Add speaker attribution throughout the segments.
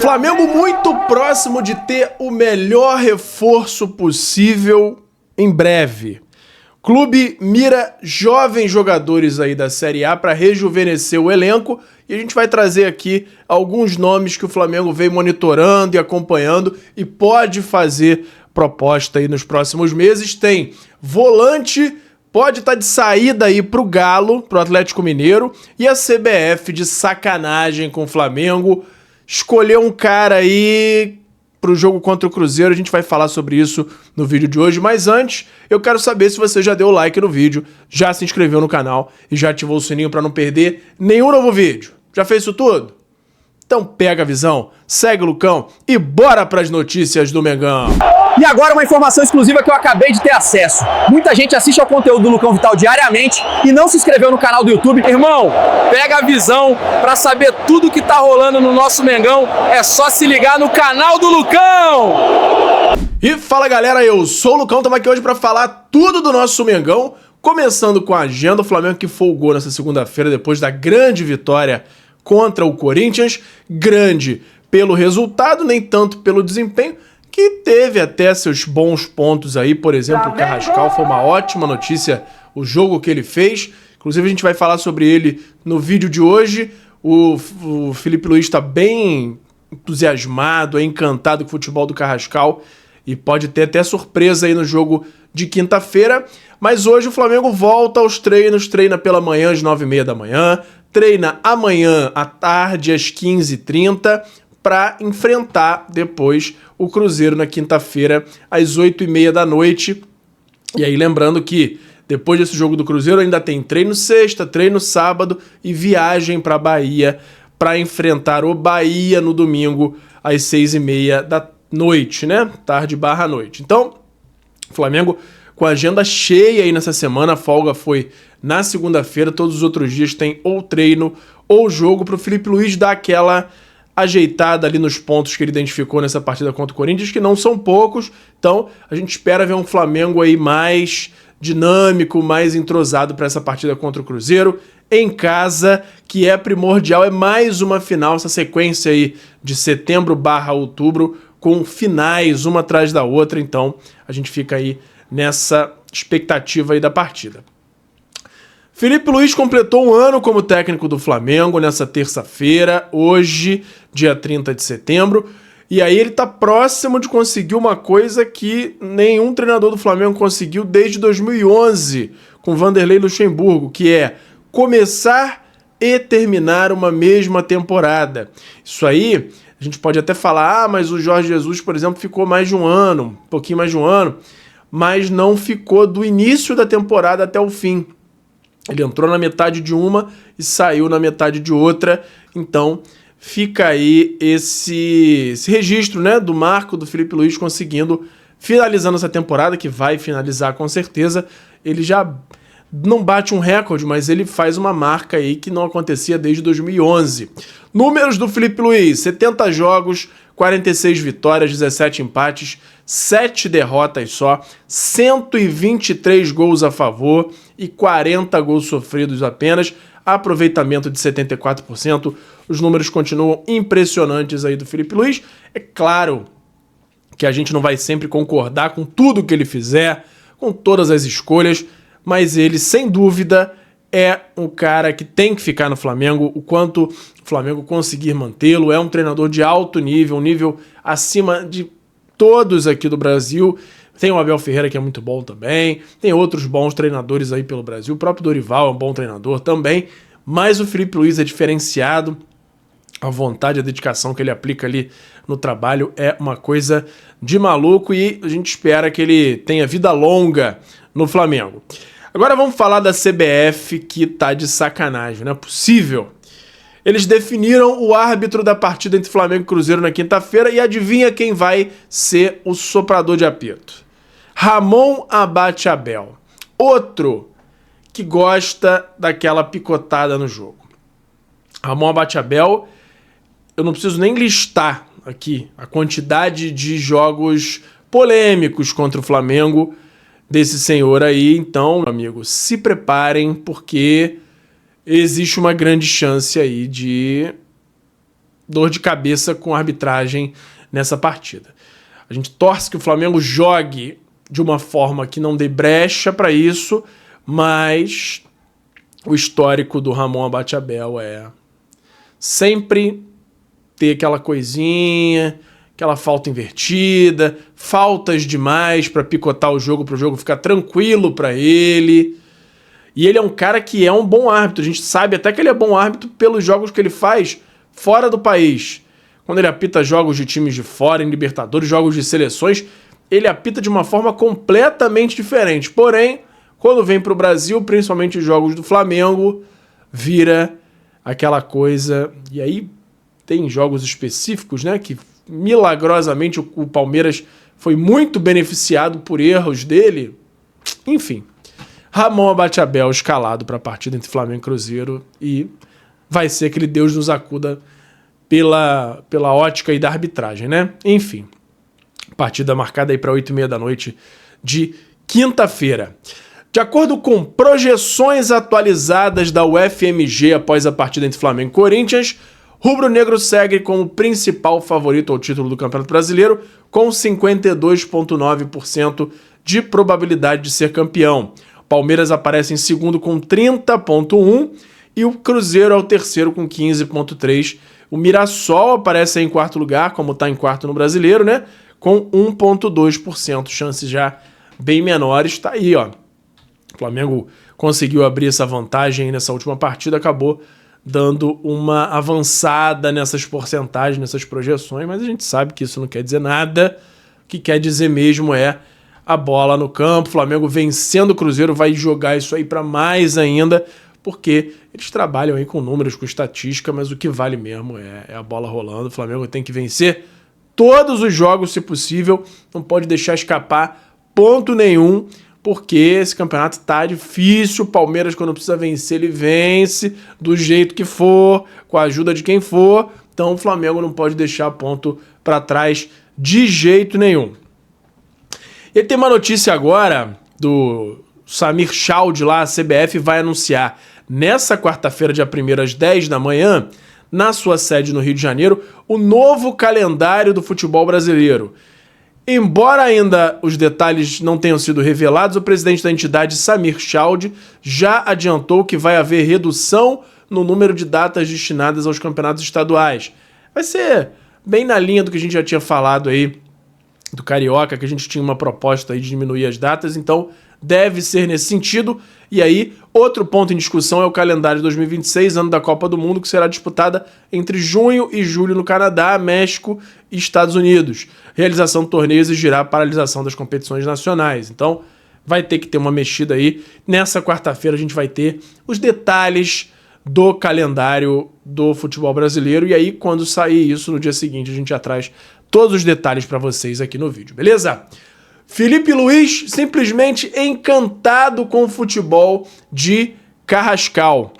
Speaker 1: Flamengo muito próximo de ter o melhor reforço possível em breve. Clube mira jovens jogadores aí da Série A para rejuvenescer o elenco e a gente vai trazer aqui alguns nomes que o Flamengo vem monitorando e acompanhando e pode fazer proposta aí nos próximos meses. Tem volante, pode estar de saída aí pro Galo, pro Atlético Mineiro, e a CBF de sacanagem com o Flamengo escolheu um cara aí pro jogo contra o Cruzeiro. A gente vai falar sobre isso no vídeo de hoje, mas antes eu quero saber se você já deu o like no vídeo, já se inscreveu no canal e já ativou o sininho para não perder nenhum novo vídeo. Já fez isso tudo? Então pega a visão, segue o Lucão e bora pras notícias do Mengão.
Speaker 2: E agora uma informação exclusiva que eu acabei de ter acesso. Muita gente assiste ao conteúdo do Lucão Vital diariamente e não se inscreveu no canal do YouTube. Irmão, pega a visão para saber tudo que tá rolando no nosso Mengão. É só se ligar no canal do Lucão.
Speaker 1: E fala galera, eu sou o Lucão, estamos aqui hoje para falar tudo do nosso Mengão. Começando com a agenda, o Flamengo que folgou nessa segunda-feira depois da grande vitória contra o Corinthians. Grande pelo resultado, nem tanto pelo desempenho, que teve até seus bons pontos aí. Por exemplo, o Carrascal foi uma ótima notícia, o jogo que ele fez. Inclusive a gente vai falar sobre ele no vídeo de hoje. O Felipe Luiz está bem entusiasmado, encantado com o futebol do Carrascal e pode ter até surpresa aí no jogo de quinta-feira. Mas hoje o Flamengo volta aos treinos, treina pela manhã às 9h30 da manhã, treina amanhã à tarde às 15h30 para enfrentar depois o Cruzeiro na quinta-feira às 8h30 da noite. E aí lembrando que depois desse jogo do Cruzeiro ainda tem treino sexta, treino sábado e viagem para Bahia para enfrentar o Bahia no domingo às 6h30 da noite, né? Tarde/noite. Então, Flamengo com a agenda cheia aí nessa semana. A folga foi na segunda-feira, todos os outros dias tem ou treino ou jogo para o Felipe Luiz dar aquela ajeitada ali nos pontos que ele identificou nessa partida contra o Corinthians, que não são poucos. Então a gente espera ver um Flamengo aí mais dinâmico, mais entrosado para essa partida contra o Cruzeiro em casa, que é primordial. É mais uma final, essa sequência aí de setembro/outubro com finais uma atrás da outra. Então a gente fica aí nessa expectativa aí da partida. Felipe Luiz completou um ano como técnico do Flamengo nessa terça-feira, hoje, dia 30 de setembro, e aí ele tá próximo de conseguir uma coisa que nenhum treinador do Flamengo conseguiu desde 2011, com Vanderlei Luxemburgo, que é começar e terminar uma mesma temporada. Isso aí, a gente pode até falar, mas o Jorge Jesus, por exemplo, ficou mais de um ano, um pouquinho mais de um ano, mas não ficou do início da temporada até o fim. Ele entrou na metade de uma e saiu na metade de outra. Então fica aí esse registro, né, do marco do Felipe Luiz conseguindo, finalizando essa temporada, que vai finalizar com certeza. Ele já não bate um recorde, mas ele faz uma marca aí que não acontecia desde 2011. Números do Felipe Luiz: 70 jogos, 46 vitórias, 17 empates, 7 derrotas só, 123 gols a favor e 40 gols sofridos apenas, aproveitamento de 74%. Os números continuam impressionantes aí do Felipe Luiz. É claro que a gente não vai sempre concordar com tudo que ele fizer, com todas as escolhas, mas ele, sem dúvida, é um cara que tem que ficar no Flamengo, o quanto o Flamengo conseguir mantê-lo. É um treinador de alto nível, um nível acima de todos aqui do Brasil. Tem o Abel Ferreira, que é muito bom também, tem outros bons treinadores aí pelo Brasil, o próprio Dorival é um bom treinador também, mas o Felipe Luiz é diferenciado. A vontade, a dedicação que ele aplica ali no trabalho é uma coisa de maluco e a gente espera que ele tenha vida longa no Flamengo. Agora vamos falar da CBF, que tá de sacanagem, não é possível. Eles definiram o árbitro da partida entre Flamengo e Cruzeiro na quinta-feira e adivinha quem vai ser o soprador de apito? Ramon Abate Abel, outro que gosta daquela picotada no jogo. Ramon Abate Abel, eu não preciso nem listar aqui a quantidade de jogos polêmicos contra o Flamengo desse senhor aí. Então, amigos, se preparem, porque existe uma grande chance aí de dor de cabeça com a arbitragem nessa partida. A gente torce que o Flamengo jogue de uma forma que não dê brecha para isso, mas o histórico do Ramon Abateabel é sempre ter aquela coisinha, aquela falta invertida, faltas demais para picotar o jogo, para o jogo ficar tranquilo para ele. E ele é um cara que é um bom árbitro. A gente sabe até que ele é bom árbitro pelos jogos que ele faz fora do país. Quando ele apita jogos de times de fora, em Libertadores, jogos de seleções, ele apita de uma forma completamente diferente. Porém, quando vem para o Brasil, principalmente os jogos do Flamengo, vira aquela coisa. E aí tem jogos específicos, né, que milagrosamente o Palmeiras foi muito beneficiado por erros dele. Enfim, Ramon Abateabel escalado para a partida entre Flamengo e Cruzeiro, e vai ser aquele Deus nos acuda pela ótica aí da arbitragem, né? Enfim, partida marcada aí para 20h30 da noite de quinta-feira. De acordo com projeções atualizadas da UFMG após a partida entre Flamengo e Corinthians, Rubro-Negro segue como principal favorito ao título do Campeonato Brasileiro, com 52,9% de probabilidade de ser campeão. Palmeiras aparece em segundo com 30,1% e o Cruzeiro é o terceiro com 15,3%. O Mirassol aparece em quarto lugar, como está em quarto no Brasileiro, né? Com 1,2%, chances já bem menores. Está aí, ó. O Flamengo conseguiu abrir essa vantagem nessa última partida, acabou dando uma avançada nessas porcentagens, nessas projeções, mas a gente sabe que isso não quer dizer nada. O que quer dizer mesmo é a bola no campo. O Flamengo vencendo o Cruzeiro vai jogar isso aí para mais ainda, porque eles trabalham aí com números, com estatística, mas o que vale mesmo é a bola rolando. O Flamengo tem que vencer todos os jogos, se possível, não pode deixar escapar ponto nenhum, porque esse campeonato tá difícil. O Palmeiras, quando precisa vencer, ele vence do jeito que for, com a ajuda de quem for. Então o Flamengo não pode deixar ponto para trás de jeito nenhum. E tem uma notícia agora do Samir Chaldi lá, a CBF vai anunciar nessa quarta-feira, dia 1º, às 10 da manhã, na sua sede no Rio de Janeiro, o novo calendário do futebol brasileiro. Embora ainda os detalhes não tenham sido revelados, o presidente da entidade, Samir Chaldi, já adiantou que vai haver redução no número de datas destinadas aos campeonatos estaduais. Vai ser bem na linha do que a gente já tinha falado aí do Carioca, que a gente tinha uma proposta aí de diminuir as datas, então deve ser nesse sentido. E aí, outro ponto em discussão é o calendário de 2026, ano da Copa do Mundo, que será disputada entre junho e julho no Canadá, México e Estados Unidos. Realização do torneio exigirá a paralisação das competições nacionais. Então, vai ter que ter uma mexida aí. Nessa quarta-feira a gente vai ter os detalhes do calendário do futebol brasileiro. E aí, quando sair isso, no dia seguinte, a gente já traz todos os detalhes para vocês aqui no vídeo, beleza? Felipe Luiz simplesmente encantado com o futebol de Carrascal.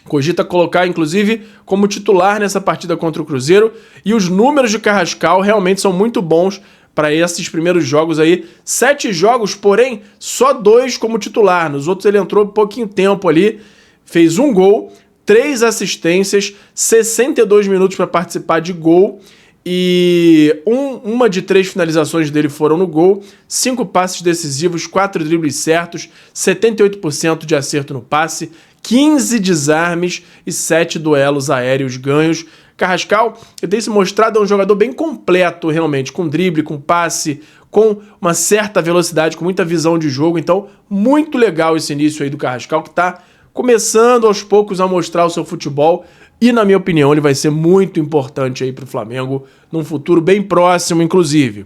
Speaker 1: Cogita colocar, inclusive, como titular nessa partida contra o Cruzeiro. E os números de Carrascal realmente são muito bons para esses primeiros jogos aí. 7 jogos, porém, só 2 como titular. Nos outros ele entrou pouquinho tempo ali, fez 1 gol, 3 assistências, 62 minutos para participar de gol. E uma de 3 finalizações dele foram no gol, 5 passes decisivos, 4 dribles certos, 78% de acerto no passe, 15 desarmes e 7 duelos aéreos ganhos. Carrascal, ele tem se mostrado um jogador bem completo realmente, com drible, com passe, com uma certa velocidade, com muita visão de jogo. Então, muito legal esse início aí do Carrascal, que está começando aos poucos a mostrar o seu futebol. E, na minha opinião, ele vai ser muito importante aí para o Flamengo num futuro bem próximo, inclusive.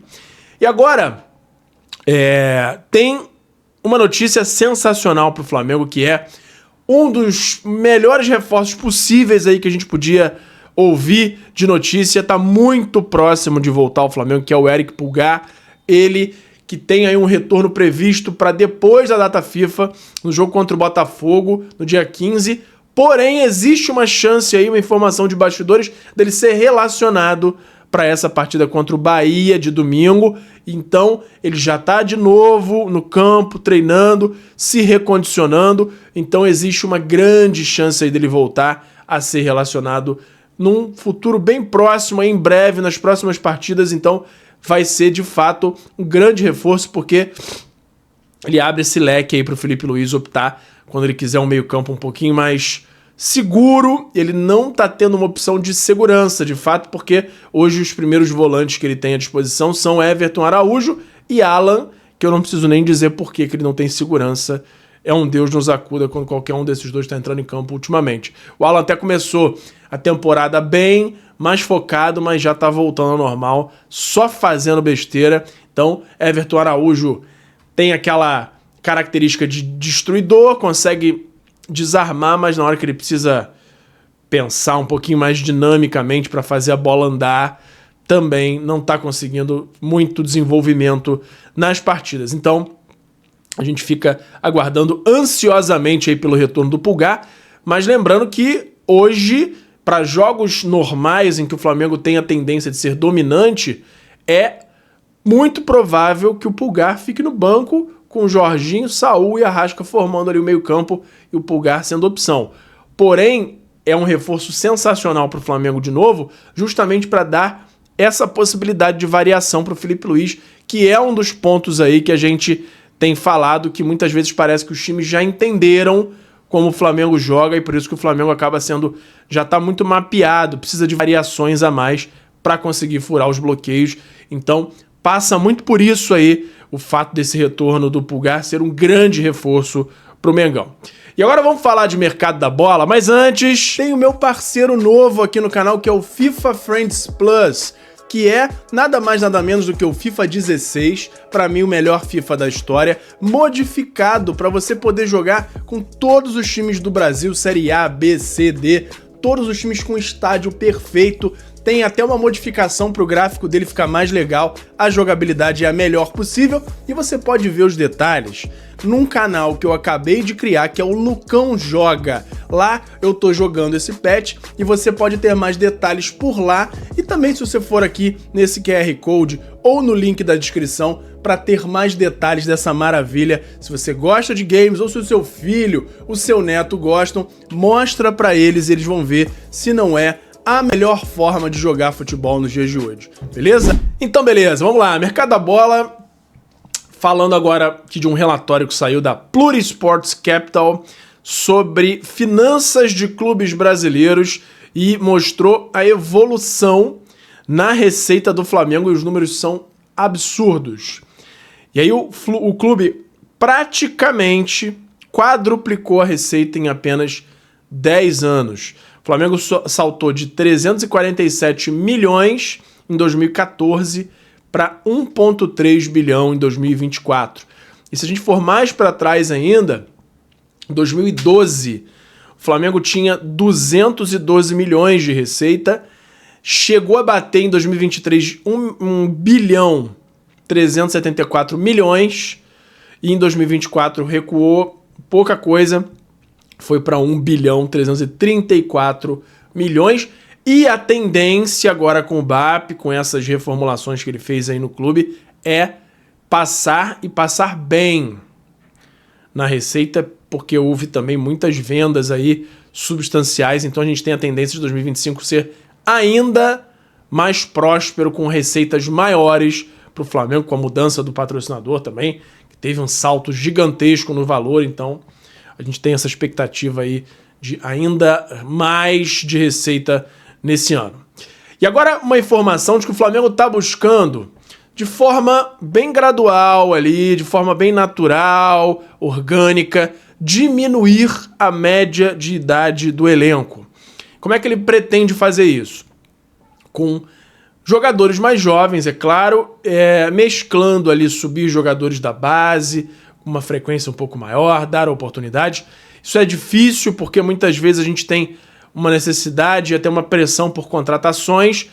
Speaker 1: E agora, tem uma notícia sensacional para o Flamengo, que é um dos melhores reforços possíveis aí que a gente podia ouvir de notícia. Está muito próximo de voltar ao Flamengo, que é o Eric Pulgar. Ele que tem aí um retorno previsto para depois da data FIFA, no jogo contra o Botafogo, no dia 15. Porém, existe uma chance aí, uma informação de bastidores, dele ser relacionado para essa partida contra o Bahia de domingo. Então, ele já está de novo no campo, treinando, se recondicionando. Então, existe uma grande chance aí dele voltar a ser relacionado num futuro bem próximo, em breve, nas próximas partidas. Então vai ser de fato um grande reforço, porque ele abre esse leque aí para o Felipe Luiz optar quando ele quiser um meio-campo um pouquinho mais seguro. Ele não está tendo uma opção de segurança, de fato, porque hoje os primeiros volantes que ele tem à disposição são Everton, Araújo e Alan, que eu não preciso nem dizer por que ele não tem segurança. É um Deus nos acuda quando qualquer um desses dois está entrando em campo ultimamente. O Alan até começou a temporada bem, mais focado, mas já está voltando ao normal, só fazendo besteira. Então, Everton, Araújo tem aquela característica de destruidor, consegue desarmar, mas na hora que ele precisa pensar um pouquinho mais dinamicamente para fazer a bola andar, também não está conseguindo muito desenvolvimento nas partidas. Então, a gente fica aguardando ansiosamente aí pelo retorno do Pulgar, mas lembrando que hoje, para jogos normais em que o Flamengo tem a tendência de ser dominante, é muito provável que o Pulgar fique no banco com o Jorginho, Saul e Arrasca formando ali o meio-campo e o Pulgar sendo opção. Porém, é um reforço sensacional para o Flamengo de novo, justamente para dar essa possibilidade de variação para o Felipe Luiz, que é um dos pontos aí que a gente tem falado, que muitas vezes parece que os times já entenderam como o Flamengo joga e por isso que o Flamengo acaba sendo, já está muito mapeado, precisa de variações a mais para conseguir furar os bloqueios. Então, passa muito por isso aí o fato desse retorno do Pulgar ser um grande reforço para o Mengão. E agora vamos falar de mercado da bola, mas antes tem o meu parceiro novo aqui no canal, que é o FIFA Friends Plus, que é nada mais nada menos do que o FIFA 16, para mim o melhor FIFA da história, modificado para você poder jogar com todos os times do Brasil, Série A, B, C, D, todos os times com estádio perfeito. Tem até uma modificação para o gráfico dele ficar mais legal, a jogabilidade é a melhor possível e você pode ver os detalhes num canal que eu acabei de criar, que é o Lucão Joga. Lá eu tô jogando esse patch e você pode ter mais detalhes por lá, e também se você for aqui nesse QR Code ou no link da descrição para ter mais detalhes dessa maravilha. Se você gosta de games ou se o seu filho, o seu neto gostam, mostra para eles e eles vão ver se não é a melhor forma de jogar futebol nos dias de hoje, beleza? Então beleza, vamos lá, mercado da bola, falando agora aqui de um relatório que saiu da Plurisports Capital sobre finanças de clubes brasileiros e mostrou a evolução na receita do Flamengo e os números são absurdos. E aí o clube praticamente quadruplicou a receita em apenas 10 anos. O Flamengo saltou de 347 milhões em 2014 para 1,3 bilhão em 2024. E se a gente for mais para trás ainda, em 2012, o Flamengo tinha 212 milhões de receita, chegou a bater em 2023 1 bilhão 374 milhões e em 2024 recuou pouca coisa, foi para 1 bilhão 334 milhões. E a tendência agora com o BAP, com essas reformulações que ele fez aí no clube, é passar e passar bem na receita, porque houve também muitas vendas aí substanciais, então a gente tem a tendência de 2025 ser ainda mais próspero, com receitas maiores para o Flamengo, com a mudança do patrocinador também, que teve um salto gigantesco no valor, então a gente tem essa expectativa aí de ainda mais de receita nesse ano. E agora uma informação de que o Flamengo está buscando de forma bem gradual ali, de forma bem natural, orgânica, diminuir a média de idade do elenco. Como é que ele pretende fazer isso? Com jogadores mais jovens, é claro, mesclando ali, subir jogadores da base, com uma frequência um pouco maior, dar oportunidades. Isso é difícil porque muitas vezes a gente tem uma necessidade e até uma pressão por contratações,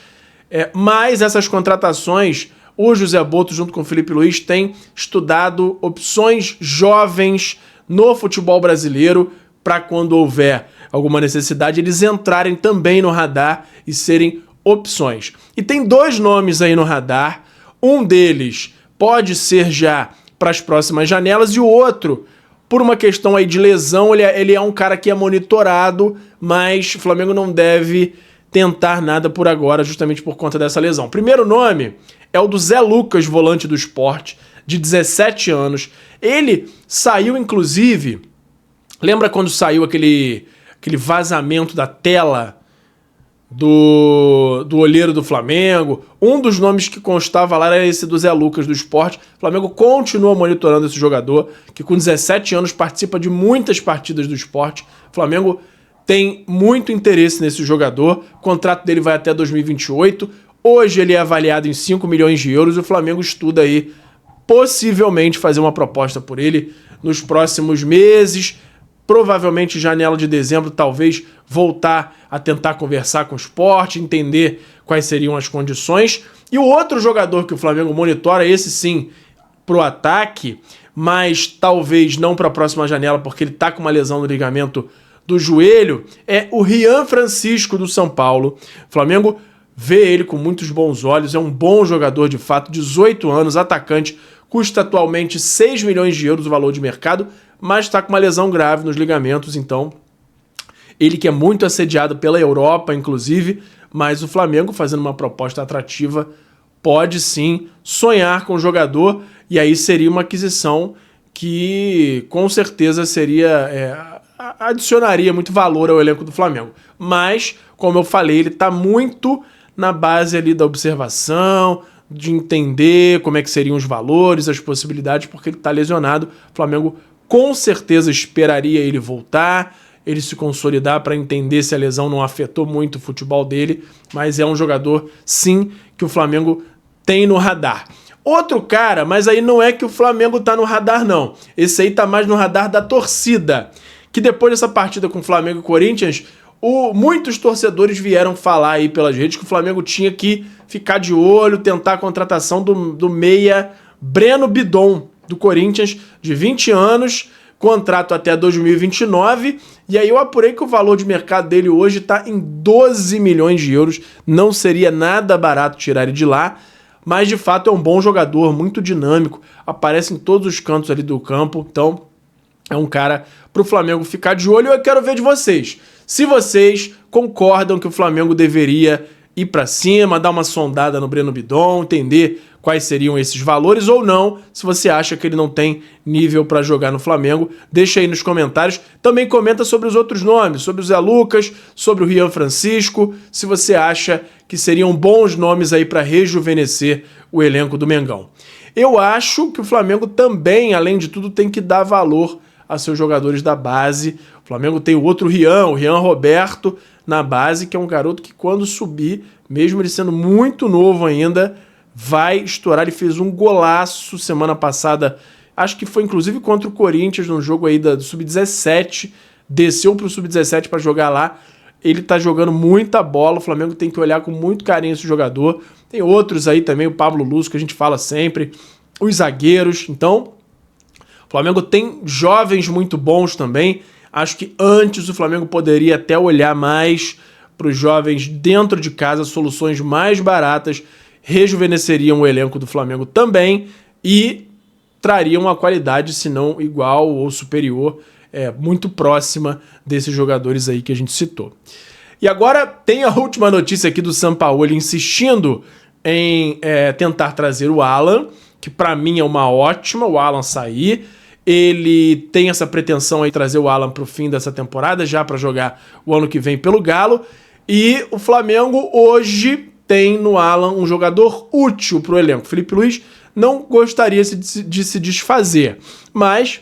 Speaker 1: mas essas contratações, o José Boto junto com o Felipe Luiz tem estudado opções jovens no futebol brasileiro para quando houver alguma necessidade eles entrarem também no radar e serem opções. E tem dois nomes aí no radar, um deles pode ser já para as próximas janelas e o outro, por uma questão aí de lesão, ele é um cara que é monitorado, mas o Flamengo não deve tentar nada por agora, justamente por conta dessa lesão. O primeiro nome é o do Zé Lucas, volante do Sport, de 17 anos. Ele saiu, inclusive... Lembra quando saiu aquele vazamento da tela do olheiro do Flamengo? Um dos nomes que constava lá era esse do Zé Lucas, do Sport. O Flamengo continua monitorando esse jogador, que com 17 anos participa de muitas partidas do Sport. O Flamengo tem muito interesse nesse jogador. O contrato dele vai até 2028. Hoje ele é avaliado em 5 milhões de euros. E o Flamengo estuda aí, possivelmente, fazer uma proposta por ele nos próximos meses. Provavelmente janela de dezembro, talvez voltar a tentar conversar com o Sport, entender quais seriam as condições. E o outro jogador que o Flamengo monitora, esse sim, pro ataque, mas talvez não para a próxima janela, porque ele tá com uma lesão no ligamento do joelho, é o Rian Francisco do São Paulo. O Flamengo vê ele com muitos bons olhos, é um bom jogador de fato, 18 anos, atacante, custa atualmente 6 milhões de euros o valor de mercado, mas está com uma lesão grave nos ligamentos, então ele que é muito assediado pela Europa, inclusive, mas o Flamengo fazendo uma proposta atrativa pode sim sonhar com o jogador, e aí seria uma aquisição que com certeza seria adicionaria muito valor ao elenco do Flamengo. Mas, como eu falei, ele está muito na base ali da observação, de entender como é que seriam os valores, as possibilidades, porque ele está lesionado. O Flamengo com certeza esperaria ele voltar, ele se consolidar para entender se a lesão não afetou muito o futebol dele, mas é um jogador, sim, que o Flamengo tem no radar. Outro cara, mas aí não é que o Flamengo tá no radar, não. Esse aí tá mais no radar da torcida, que depois dessa partida com o Flamengo e Corinthians, muitos torcedores vieram falar aí pelas redes que o Flamengo tinha que ficar de olho, tentar a contratação do meia Breno Bidon, do Corinthians, de 20 anos, contrato até 2029, e aí eu apurei que o valor de mercado dele hoje está em 12 milhões de euros, não seria nada barato tirar ele de lá, mas de fato é um bom jogador, muito dinâmico, aparece em todos os cantos ali do campo, então é um cara para o Flamengo ficar de olho. Eu quero ver de vocês, se vocês concordam que o Flamengo deveria ir para cima, dar uma sondada no Breno Bidon, entender quais seriam esses valores ou não, se você acha que ele não tem nível para jogar no Flamengo, deixa aí nos comentários. Também comenta sobre os outros nomes, sobre o Zé Lucas, sobre o Rian Francisco, se você acha que seriam bons nomes aí para rejuvenescer o elenco do Mengão. Eu acho que o Flamengo também, além de tudo, tem que dar valor a seus jogadores da base. O Flamengo tem o outro Rian, o Rian Roberto, na base, que é um garoto que quando subir, mesmo ele sendo muito novo ainda, vai estourar. Ele fez um golaço semana passada, acho que foi inclusive contra o Corinthians, num jogo aí do Sub-17, desceu pro Sub-17 para jogar lá. Ele tá jogando muita bola, o Flamengo tem que olhar com muito carinho esse jogador. Tem outros aí também, o Pablo Lúcio, que a gente fala sempre, os zagueiros. Então, o Flamengo tem jovens muito bons também. Acho que antes o Flamengo poderia até olhar mais para os jovens dentro de casa, soluções mais baratas, rejuvenesceriam o elenco do Flamengo também e trariam uma qualidade, se não igual ou superior, muito próxima desses jogadores aí que a gente citou. E agora tem a última notícia aqui do Sampaoli insistindo em tentar trazer o Alan, que para mim é uma ótima, o Alan sair. Ele tem essa pretensão aí de trazer o Alan para o fim dessa temporada, já para jogar o ano que vem pelo Galo. E o Flamengo hoje tem no Alan um jogador útil para o elenco. Felipe Luiz não gostaria de se desfazer, mas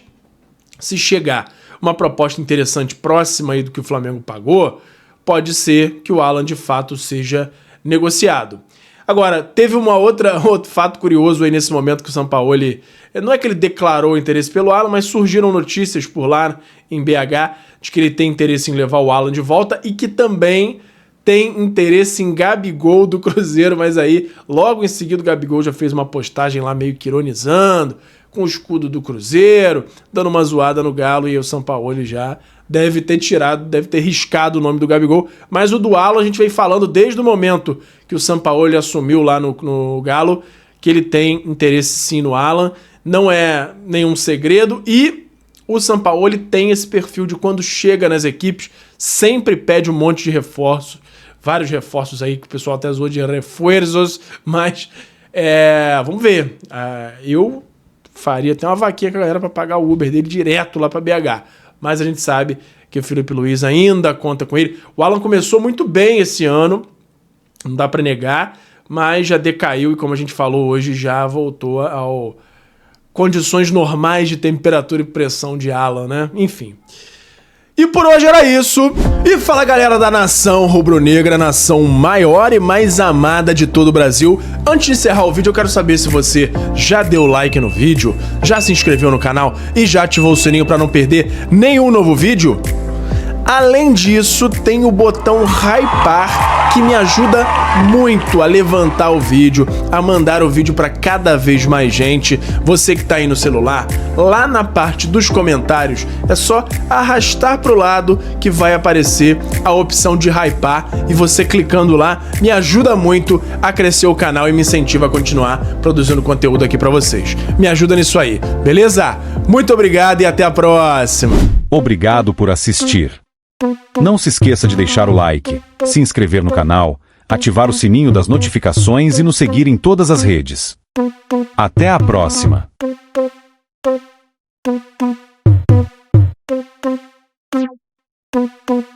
Speaker 1: se chegar uma proposta interessante próxima aí do que o Flamengo pagou, pode ser que o Alan de fato seja negociado. Agora, teve outro fato curioso aí nesse momento que o Sampaoli, não é que ele declarou interesse pelo Alan, mas surgiram notícias por lá em BH de que ele tem interesse em levar o Alan de volta e que também tem interesse em Gabigol do Cruzeiro, mas aí logo em seguida o Gabigol já fez uma postagem lá meio que ironizando, com o escudo do Cruzeiro, dando uma zoada no Galo, e o Sampaoli já deve ter riscado o nome do Gabigol, mas o do Alan a gente vem falando desde o momento que o Sampaoli assumiu lá no Galo, que ele tem interesse sim no Alan, não é nenhum segredo, e o Sampaoli tem esse perfil de quando chega nas equipes, sempre pede um monte de reforço, vários reforços aí, que o pessoal até zoou de refuerzos, mas vamos ver. Eu faria até uma vaquinha com a galera para pagar o Uber dele direto lá para BH, mas a gente sabe que o Felipe Luiz ainda conta com ele. O Alan começou muito bem esse ano, não dá para negar, mas já decaiu e, como a gente falou hoje, já voltou ao condições normais de temperatura e pressão de Alan, né? Enfim. E por hoje era isso. E fala, galera da nação rubro-negra, nação maior e mais amada de todo o Brasil. Antes de encerrar o vídeo, eu quero saber se você já deu like no vídeo, já se inscreveu no canal e já ativou o sininho para não perder nenhum novo vídeo. Além disso, tem o botão hypar, que me ajuda muito a levantar o vídeo, a mandar o vídeo para cada vez mais gente. Você que tá aí no celular, lá na parte dos comentários, é só arrastar pro lado que vai aparecer a opção de hypar, e você clicando lá me ajuda muito a crescer o canal e me incentiva a continuar produzindo conteúdo aqui para vocês. Me ajuda nisso aí, beleza? Muito obrigado e até a próxima.
Speaker 3: Obrigado por assistir. Não se esqueça de deixar o like, se inscrever no canal, ativar o sininho das notificações e nos seguir em todas as redes. Até a próxima!
Speaker 4: Thank you.